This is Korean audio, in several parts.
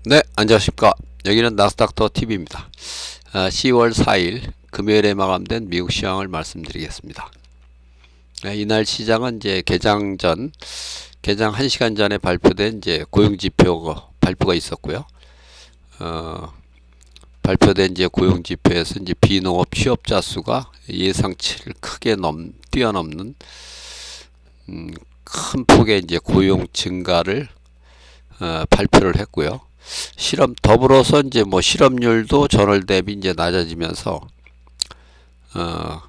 네, 안녕하십니까. 여기는 나스닥터 TV입니다. 10월 4일 금요일에 마감된 미국 시황을 말씀드리겠습니다. 이날 시장은 이제 개장 1시간 전에 발표된 이제 고용지표 발표가 있었고요. 어, 발표된 이제 고용지표에서 이제 비농업 취업자 수가 예상치를 크게 뛰어넘는 큰 폭의 이제 고용 증가를 발표를 했고요. 더불어서 이제 뭐 실업률도 전월 대비 이제 낮아지면서 어,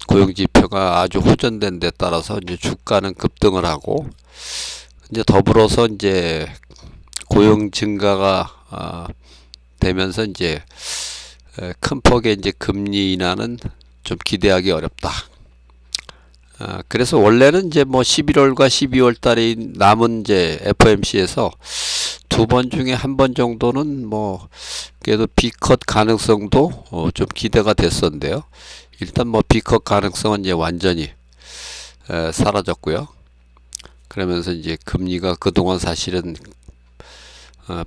고용 지표가 아주 호전된 데 따라서 이제 주가는 급등을 하고, 이제 더불어서 이제 고용 증가가 되면서 이제 큰 폭의 이제 금리 인하는 좀 기대하기 어렵다. 그래서 원래는 이제 뭐 11월과 12월 달에 남은 이제 FOMC에서 두 번 중에 한 번 정도는 뭐 그래도 B컷 가능성도 좀 기대가 됐었는데요. 일단 뭐 B컷 가능성은 이제 완전히 사라졌고요. 그러면서 이제 금리가 그동안 사실은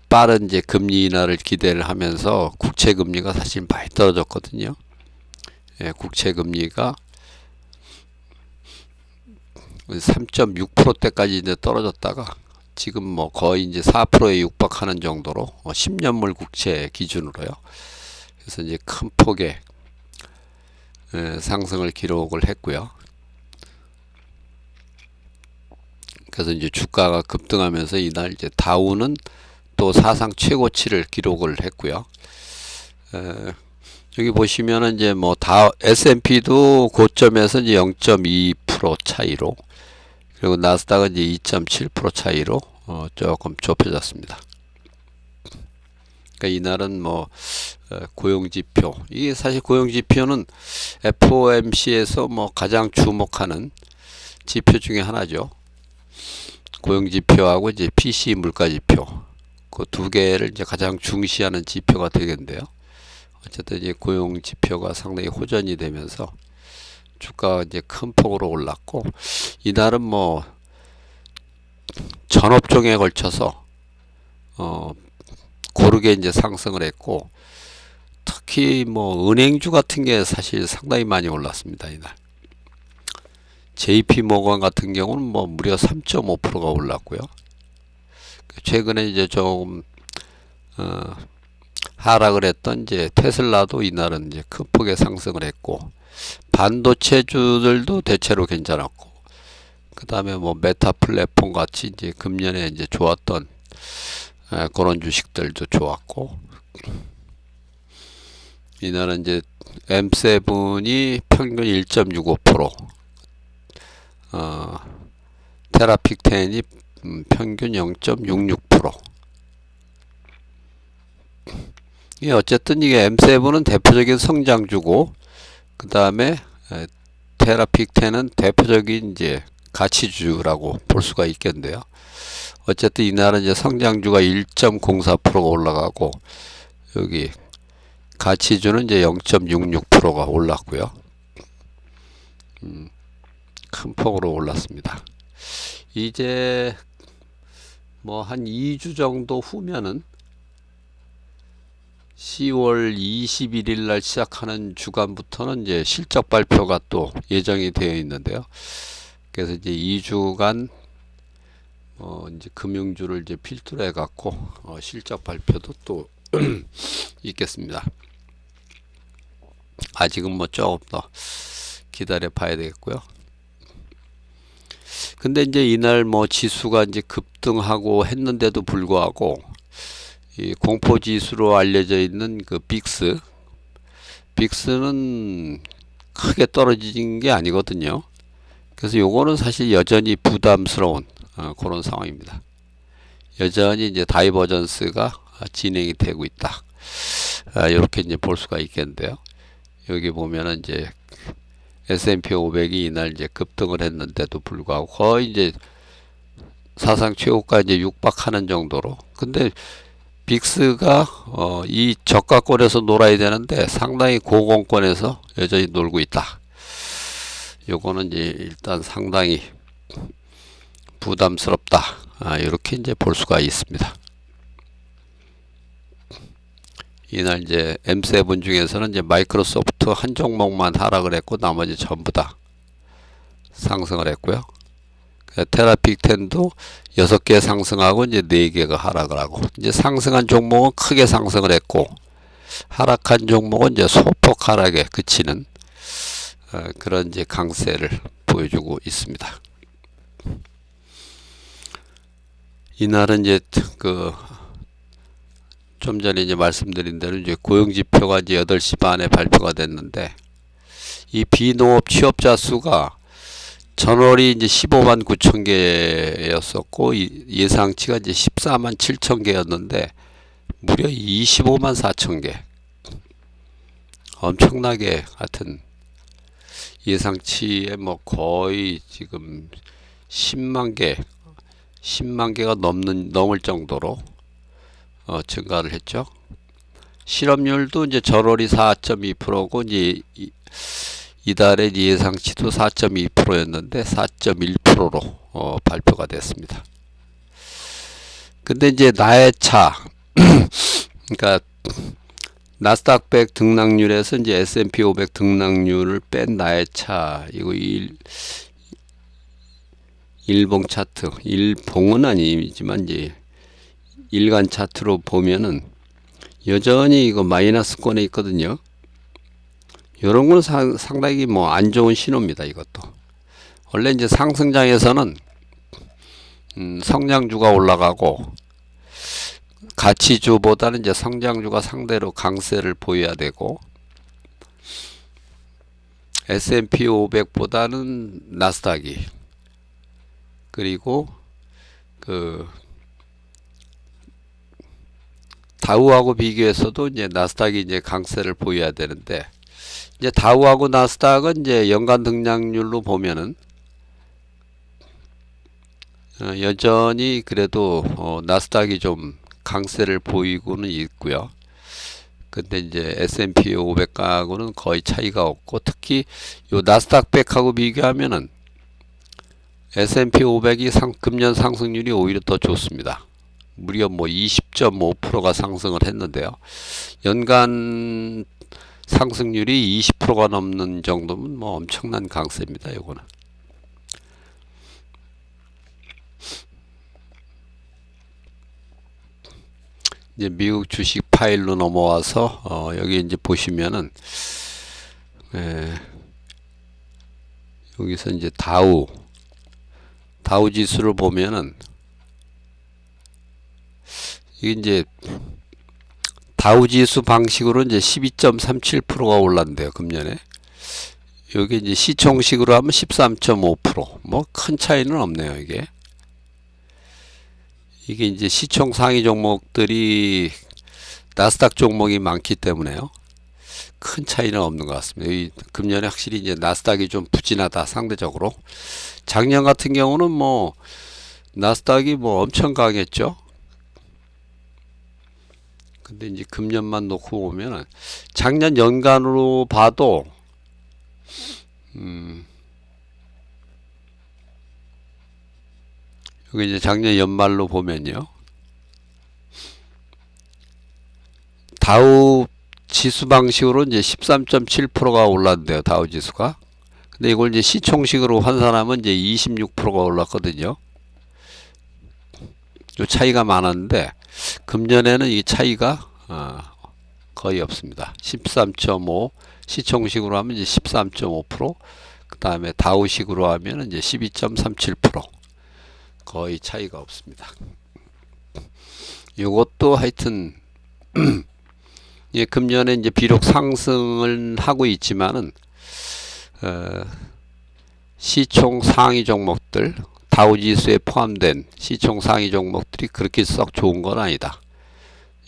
빠른 이제 금리 인하를 기대를 하면서 국채 금리가 사실 많이 떨어졌거든요. 국채 금리가 3.6%대까지 이제 떨어졌다가 지금 뭐 거의 이제 4%에 육박하는 정도로 10년물 국채 기준으로요. 그래서 이제 큰 폭의 상승을 기록을 했고요. 그래서 이제 주가가 급등하면서 이날 이제 다우는 또 사상 최고치를 기록을 했고요. 여기 보시면은 이제 뭐 S&P도 고점에서 이제 0.2% 차이로, 그리고 나스닥은 이제 2.7% 차이로 조금 좁혀졌습니다. 그러니까 이날은 뭐 고용지표, 이게 사실 고용지표는 FOMC에서 뭐 가장 주목하는 지표 중에 하나죠. 고용지표하고 이제 PC 물가지표, 그 두 개를 이제 가장 중시하는 지표가 되겠는데요. 어쨌든 이제 고용지표가 상당히 호전이 되면서 주가가 이제 큰 폭으로 올랐고, 이날은 뭐 전업종에 걸쳐서 고르게 이제 상승을 했고, 특히 뭐 은행주 같은 게 사실 상당히 많이 올랐습니다. 이날 JP 모건 같은 경우는 뭐 무려 3.5%가 올랐고요. 최근에 이제 조금 하락을 했던 이제 테슬라도 이날은 이제 큰 폭의 상승을 했고, 반도체주들도 대체로 괜찮았고, 그 다음에 뭐 메타 플랫폼 같이 이제 금년에 이제 좋았던 그런 주식들도 좋았고, 이날은 이제 M7이 평균 1.65%, 테라픽 10이 평균 0.66%. 이 어쨌든 이게 M7은 대표적인 성장주고, 그 다음에 테라픽 10은 대표적인 이제 가치주라고 볼 수가 있겠는데요. 어쨌든 이날은 이제 성장주가 1.04%가 올라가고, 여기 가치주는 이제 0.66%가 올랐고요. 큰 폭으로 올랐습니다. 이제 뭐 한 2주 정도 후면은 10월 21일 날 시작하는 주간부터는 이제 실적 발표가 또 예정이 되어 있는데요. 그래서 이제 2주간 이제 금융주를 이제 필두로 해갖고 실적 발표도 또 있겠습니다. 아직은 뭐 조금 더 기다려 봐야 되겠고요. 근데 이제 이날 뭐 지수가 이제 급등하고 했는데도 불구하고 이 공포 지수로 알려져 있는 그 빅스는 크게 떨어진 게 아니거든요. 그래서 요거는 사실 여전히 부담스러운 그런 상황입니다. 여전히 이제 다이버전스가 진행이 되고 있다. 이렇게 이제 볼 수가 있겠는데요. 여기 보면은 이제 S&P 500이 이날 이제 급등을 했는데도 불구하고 거의 이제 사상 최고가 이제 육박하는 정도로. 근데 빅스가 이 저가권에서 놀아야 되는데 상당히 고공권에서 여전히 놀고 있다. 요거는 이제 일단 상당히 부담스럽다. 이렇게 이제 볼 수가 있습니다. 이날 이제 M7 중에서는 이제 마이크로소프트 한 종목만 하락을 했고 나머지 전부 다 상승을 했고요. 테라픽10도 6개 상승하고 이제 4개가 하락을 하고, 이제 상승한 종목은 크게 상승을 했고 하락한 종목은 이제 소폭 하락에 그치는 그런 이제 강세를 보여주고 있습니다. 이날은 이제 좀 전에 이제 말씀드린 대로 이제 고용지표가 이제 8시 반에 발표가 됐는데, 이 비농업 취업자 수가 전월이 이제 15만 9천 개였었고 예상치가 이제 14만 7천 개였는데 무려 25만 4천 개. 엄청나게 하여튼 예상치에 뭐 거의 지금 10만 개가 넘을 정도로 증가를 했죠. 실업률도 이제 전월이 4.2%고 이제 이달의 예상치도 4.2%였는데 4.1%로 발표가 됐습니다. 근데 이제 나의 차 그러니까 나스닥 100 등락률에서 이제 S&P 500 등락률을 뺀 나의 차, 이거 일봉 차트, 일봉은 아니지만 이제 일간 차트로 보면은 여전히 이거 마이너스권에 있거든요. 이런 거는 상당히 뭐 안 좋은 신호입니다. 이것도 원래 이제 상승장에서는 성장주가 올라가고 가치주보다는 이제 성장주가 상대로 강세를 보여야 되고, S&P 500보다는 나스닥이, 그리고 다우하고 비교해서도 이제 나스닥이 이제 강세를 보여야 되는데, 이제 다우하고 나스닥은 이제 연간 등락률로 보면은 여전히 그래도 나스닥이 좀 강세를 보이고는 있고요. 근데 이제 S&P 500하고는 거의 차이가 없고, 특히 요 나스닥 100하고 비교하면은 S&P 500이 금년 상승률이 오히려 더 좋습니다. 무려 뭐 20.5%가 상승을 했는데요. 연간 상승률이 20%가 넘는 정도면 뭐 엄청난 강세입니다. 요거는. 이제 미국 주식 파일로 넘어와서 여기 이제 보시면은 여기서 이제 다우 지수를 보면은 이게 이제 다우 지수 방식으로 이제 12.37%가 올랐는데요, 금년에. 여기 이제 시총식으로 하면 13.5%. 뭐 큰 차이는 없네요, 이게. 이게 이제 시총 상위 종목들이 나스닥 종목이 많기 때문에요. 큰 차이는 없는 것 같습니다. 이 금년에 확실히 이제 나스닥이 좀 부진하다, 상대적으로. 작년 같은 경우는 뭐 나스닥이 뭐 엄청 강했죠. 근데 이제 금년만 놓고 보면은 작년 연간으로 봐도 여기 이제 작년 연말로 보면요, 다우 지수 방식으로 이제 13.7%가 올랐는데요, 다우 지수가. 근데 이걸 이제 시총식으로 환산하면 이제 26%가 올랐거든요. 요 차이가 많았는데 금년에는 이 차이가 거의 없습니다. 13.5 시총식으로 하면 이제 13.5%, 그 다음에 다우식으로 하면 이제 12.37%, 거의 차이가 없습니다. 요것도 하여튼 예, 금년에 이제 비록 상승을 하고 있지만은 시총 상위 종목들, 다우지수에 포함된 시총 상위 종목들이 그렇게 썩 좋은 건 아니다,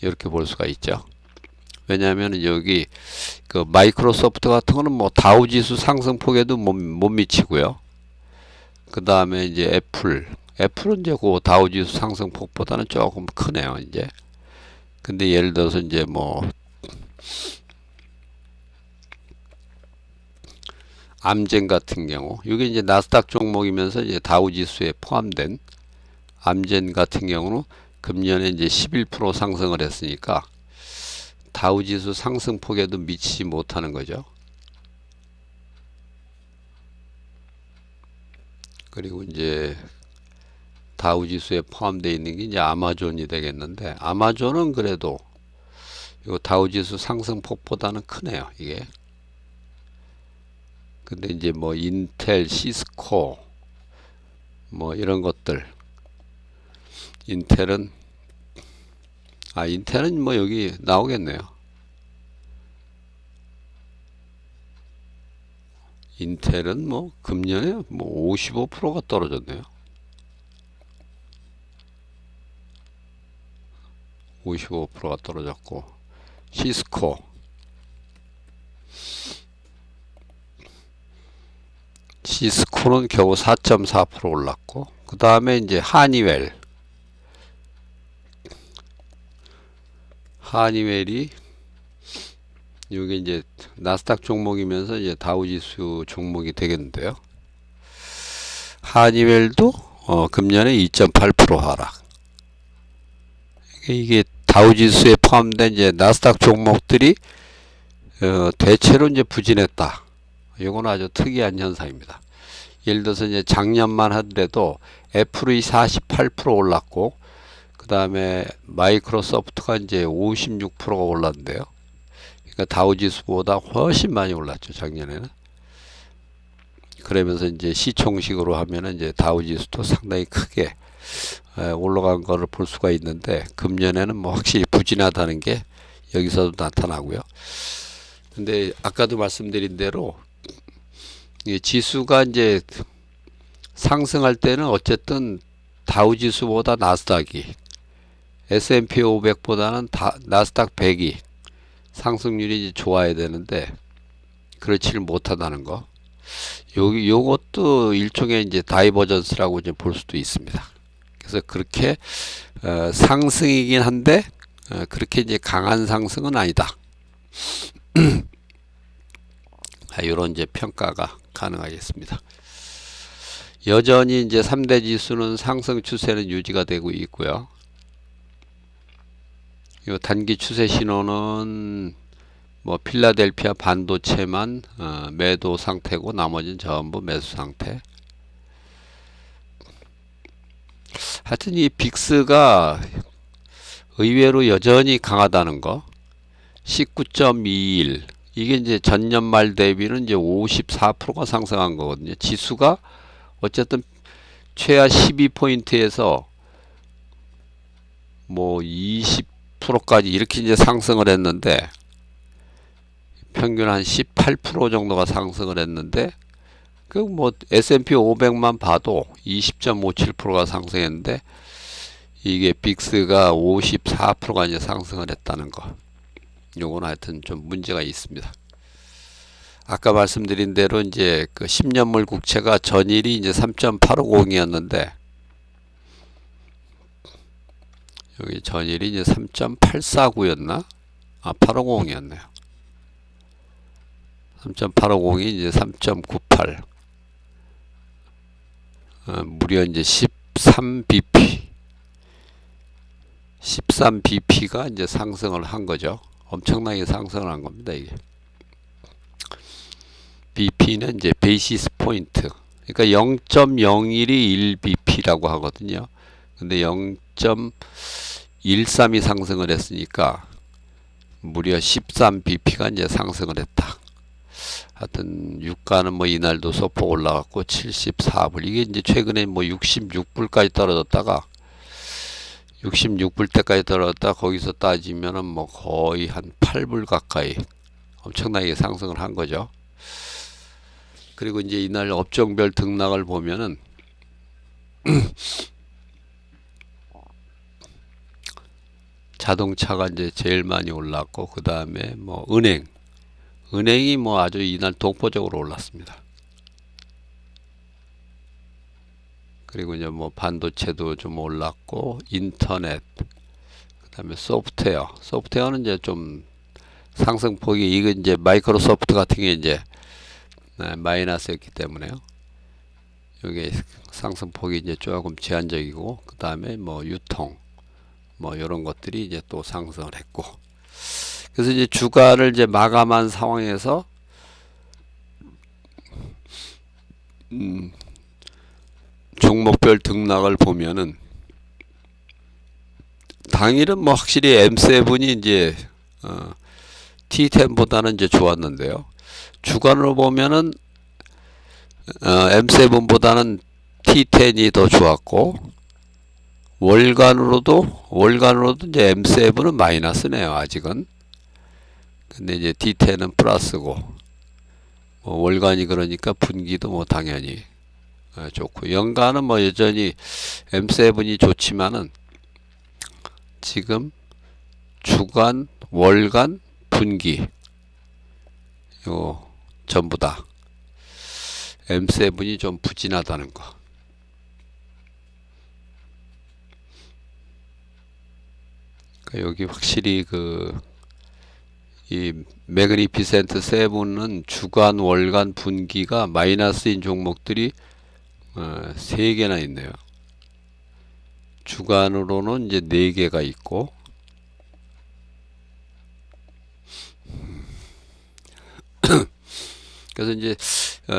이렇게 볼 수가 있죠. 왜냐하면 여기 그 마이크로소프트 같은 거는 뭐 다우지수 상승폭에도 못 미치고요. 그 다음에 이제 애플은 이제 그 다우지수 상승폭보다는 조금 크네요, 이제. 근데 예를 들어서 이제 뭐 암젠 같은 경우, 이게 이제 나스닥 종목이면서 이제 다우지수에 포함된 암젠 같은 경우는 금년에 이제 11% 상승을 했으니까 다우지수 상승폭에도 미치지 못하는 거죠. 그리고 이제 다우지수에 포함되어 있는 게 이제 아마존이 되겠는데, 아마존은 그래도 이 다우지수 상승폭보다는 크네요, 이게. 근데 이제 뭐 인텔, 시스코 뭐 이런 것들, 인텔은 인텔은 뭐 여기 나오겠네요. 인텔은 뭐 금년에 뭐 55%가 떨어졌네요. 55%가 떨어졌고, 시스코는 겨우 4.4% 올랐고, 그 다음에 이제 하니웰이 이게 이제 나스닥 종목이면서 이제 다우지수 종목이 되겠는데요. 하니웰도 금년에 2.8% 하락. 이게 다우지수에 포함된 이제 나스닥 종목들이 대체로 이제 부진했다. 이건 아주 특이한 현상입니다. 예를 들어서 이제 작년만 하더라도 애플이 48% 올랐고, 그 다음에 마이크로소프트가 이제 56%가 올랐는데요. 그러니까 다우지수보다 훨씬 많이 올랐죠, 작년에는. 그러면서 이제 시총식으로 하면은 이제 다우지수도 상당히 크게 올라간 거를 볼 수가 있는데, 금년에는 뭐 확실히 부진하다는 게 여기서도 나타나고요. 근데 아까도 말씀드린 대로 이 지수가 이제 상승할 때는 어쨌든 다우지수보다 나스닥이, S&P 500보다는 나스닥 100이 상승률이 이제 좋아야 되는데 그렇지를 못하다는 거. 요것도 일종의 이제 다이버전스라고 이제 볼 수도 있습니다. 그래서 그렇게 상승이긴 한데 그렇게 이제 강한 상승은 아니다. 이런 이제 평가가 가능하겠습니다. 여전히 이제 3대 지수는 상승 추세는 유지가 되고 있고요. 이 단기 추세 신호는 뭐 필라델피아 반도체만 매도 상태고 나머지는 전부 매수 상태. 하여튼 이 빅스가 의외로 여전히 강하다는 거. 19.21. 이게 이제 전년 말 대비는 이제 54%가 상승한 거거든요. 지수가 어쨌든 최하 12포인트에서 뭐 20%까지 이렇게 이제 상승을 했는데, 평균 한 18% 정도가 상승을 했는데, 그 뭐 S&P 500만 봐도 20.57%가 상승했는데, 이게 빅스가 54%가 이제 상승을 했다는 거. 요건 하여튼 좀 문제가 있습니다. 아까 말씀드린 대로 이제 그 10년물 국채가 전일이 이제 3.850이었는데, 여기 전일이 이제 3.849였나? 850이었네요. 3.850이 이제 3.98. 무려 이제 13bp. 13bp가 이제 상승을 한 거죠. 엄청나게 상승을 한 겁니다, 이게. bp는 이제 베이시스 포인트. 그러니까 0.01이 1bp라고 하거든요. 근데 0.13이 상승을 했으니까 무려 13bp가 이제 상승을 했다. 하여튼 유가는 뭐 이날도 소폭 올라갔고 74불. 이게 이제 최근에 뭐 66불까지 떨어졌다가 66불 때까지 떨어졌다. 거기서 따지면은 뭐 거의 한 8불 가까이 엄청나게 상승을 한 거죠. 그리고 이제 이날 업종별 등락을 보면은 자동차가 이제 제일 많이 올랐고, 그 다음에 뭐 은행이 뭐 아주 이날 독보적으로 올랐습니다. 그리고 이제 뭐 반도체도 좀 올랐고, 인터넷, 그 다음에 소프트웨어는 이제 좀 상승폭이, 이거 이제 마이크로소프트 같은 게 이제 마이너스였기 때문에요. 여기 상승폭이 이제 조금 제한적이고, 그 다음에 뭐 유통, 뭐 이런 것들이 이제 또 상승을 했고. 그래서 이제 주가를 이제 마감한 상황에서 종목별 등락을 보면은 당일은 뭐 확실히 M7이 이제 T10보다는 이제 좋았는데요. 주간으로 보면은 M7보다는 T10이 더 좋았고, 월간으로도 이제 M7은 마이너스네요, 아직은. 근데 이제 D10은 플러스고, 뭐 월간이 그러니까 분기도 뭐 당연히 좋고, 연간은 뭐 여전히 M7이 좋지만은 지금 주간, 월간, 분기 요 전부 다 M7이 좀 부진하다는 거. 그러니까 여기 확실히 이 매그니피센트 세븐은 주간, 월간, 분기가 마이너스인 종목들이 3개나 있네요. 주간으로는 이제 4개가 있고, 그래서 이제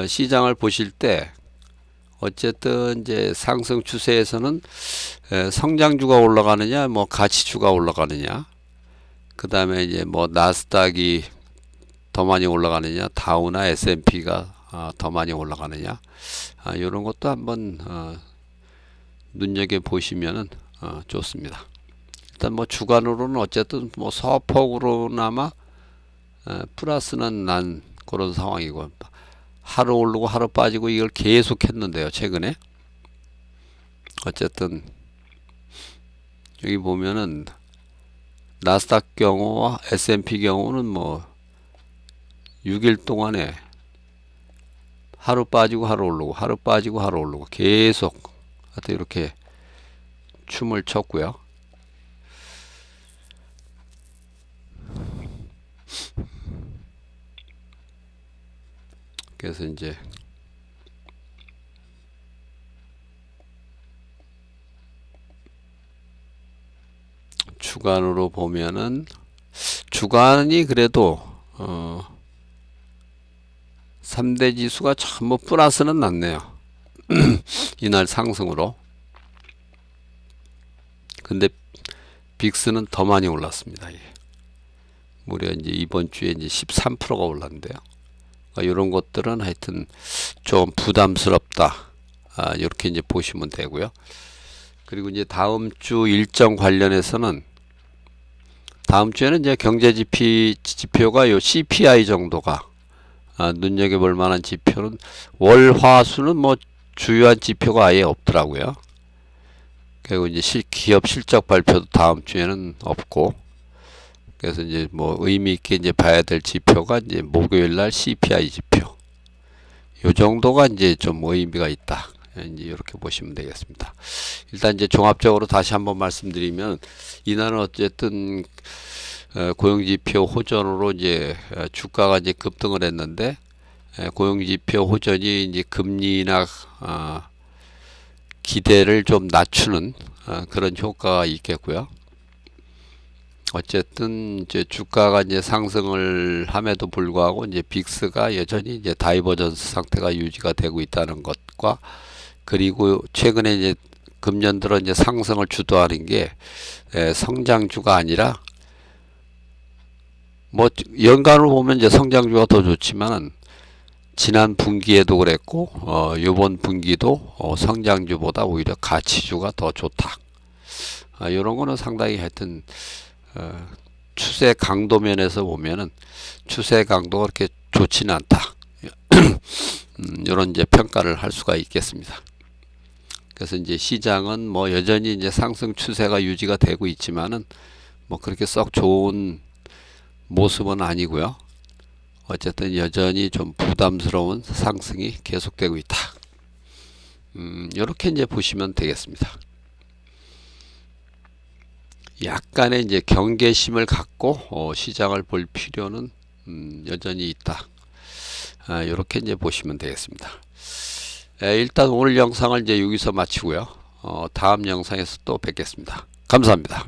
시장을 보실 때 어쨌든 이제 상승 추세에서는 성장주가 올라가느냐, 뭐 가치주가 올라가느냐, 그 다음에 이제 뭐 나스닥이 더 많이 올라가느냐, 다우나 S&P가 더 많이 올라가느냐, 이런 것도 한번 눈여겨 보시면은 좋습니다. 일단 뭐 주간으로는 어쨌든 뭐 소폭으로나마 플러스는 난 그런 상황이고, 하루 오르고 하루 빠지고 이걸 계속 했는데요, 최근에. 어쨌든 여기 보면은 나스닥 경우와 S&P 경우는 뭐 6일 동안에 하루 빠지고 하루 오르고 하루 빠지고 하루 오르고 계속 하여튼 이렇게 춤을 췄고요. 그래서 이제 주간으로 보면은 주간이 그래도 3대 지수가 참 뭐 플러스는 났네요. 이날 상승으로. 근데 빅스는 더 많이 올랐습니다. 예. 무려 이제 이번 주에 이제 13%가 올랐는데요. 그러니까 이런 것들은 하여튼 좀 부담스럽다. 이렇게 이제 보시면 되고요. 그리고 이제 다음 주 일정 관련해서는 다음 주에는 이제 경제 지표가 요 CPI 정도가 눈여겨볼 만한 지표는 월, 화, 수는 뭐 주요한 지표가 아예 없더라고요. 그리고 이제 기업 실적 발표도 다음 주에는 없고, 그래서 이제 뭐 의미 있게 이제 봐야 될 지표가 이제 목요일 날 CPI 지표. 요 정도가 이제 좀 의미가 있다. 이제 이렇게 보시면 되겠습니다. 일단 이제 종합적으로 다시 한번 말씀드리면, 이날은 어쨌든 고용지표 호전으로 이제 주가가 이제 급등을 했는데, 고용지표 호전이 이제 금리나 기대를 좀 낮추는 그런 효과가 있겠고요. 어쨌든 이제 주가가 이제 상승을 함에도 불구하고 이제 빅스가 여전히 이제 다이버전스 상태가 유지가 되고 있다는 것과, 그리고 최근에 이제 금년 들어 이제 상승을 주도하는 게 성장주가 아니라, 뭐 연간으로 보면 이제 성장주가 더 좋지만은 지난 분기에도 그랬고 요번 분기도 성장주보다 오히려 가치주가 더 좋다. 이런 거는 상당히 하여튼 추세 강도 면에서 보면은 추세 강도가 그렇게 좋지는 않다. 이런 이제 평가를 할 수가 있겠습니다. 그래서 이제 시장은 뭐 여전히 이제 상승 추세가 유지가 되고 있지만은 뭐 그렇게 썩 좋은 모습은 아니고요. 어쨌든 여전히 좀 부담스러운 상승이 계속되고 있다. 이렇게 이제 보시면 되겠습니다. 약간의 이제 경계심을 갖고 시장을 볼 필요는 여전히 있다. 이렇게 이제 보시면 되겠습니다. 일단 오늘 영상을 이제 여기서 마치고요. 다음 영상에서 또 뵙겠습니다. 감사합니다.